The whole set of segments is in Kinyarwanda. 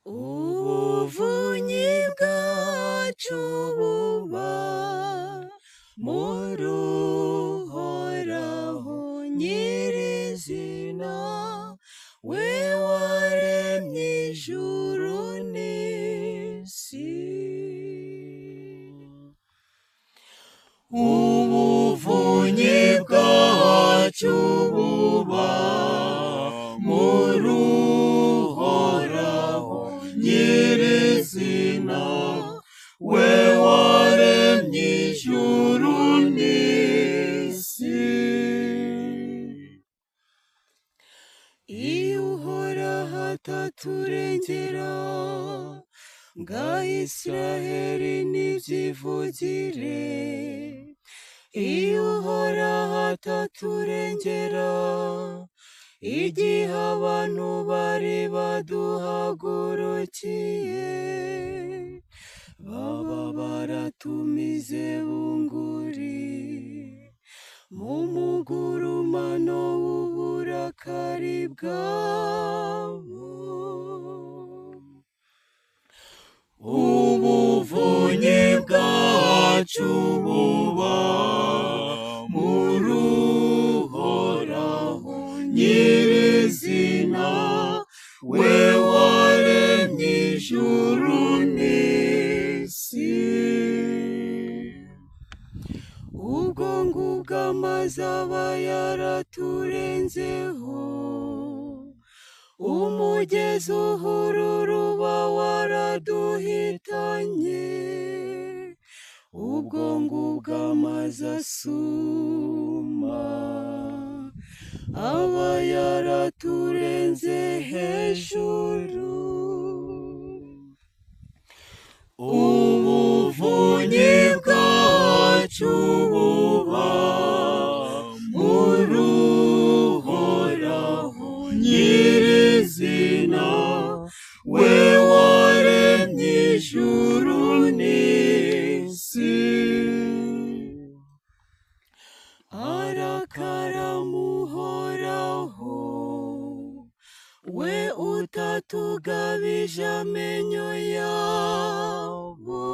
ubuvunyi bwacu buba muri Uhoraho nyirizina, we waremye ijuru n'isi. Ubuvunyi bwacu buba muri Uhoraho nyirizina, we waremye ijuru n'isi. Iyo Uhoraho ataturengera, ngaho Israheli nibyivugire. Iyo Uhoraho ataturengera, igihe abantu bari baduhagurukiye, baba baratumize bunguri mu mugurumano w'uburakari bwabo. Ubuvunyi bwacu buba muri Uhoraho nyirizina, we waremye ijuru n'isi. Ubwo ngubwo amazi aba yaraturenzeho, umugezi uhurura uba waraduhitanye. Ubwo ngubwo amazi asuma aba yaraturenze hejuru. Ubuvunyi bwacu buba muri Uhoraho nyirizina, we waremye ijuru n'isi. Arakarama Uhoraho, we utatugabije amenyo yabo.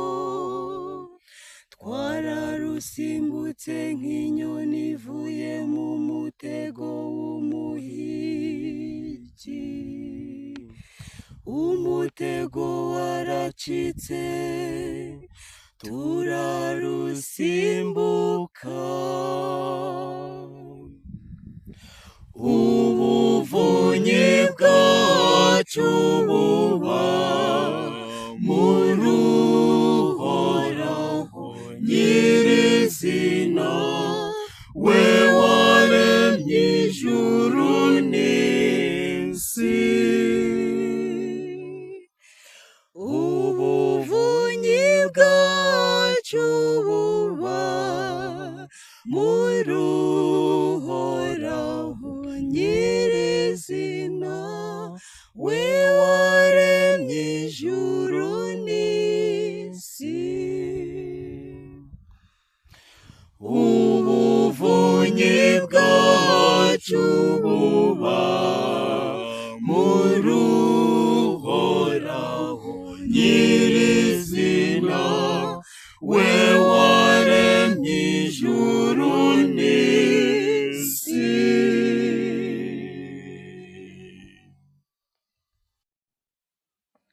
Twararusimbutse nk'inyoni ivuye mu mutego w'umuhigi. Umutego waracitse, turarusimbuka. Ubuvunyi bwacu buba muri Uhoraho nyirizina, we waremye ijuru n'isi. Ubuvunyi bwacu buba muri Uhoraho nyirizina, we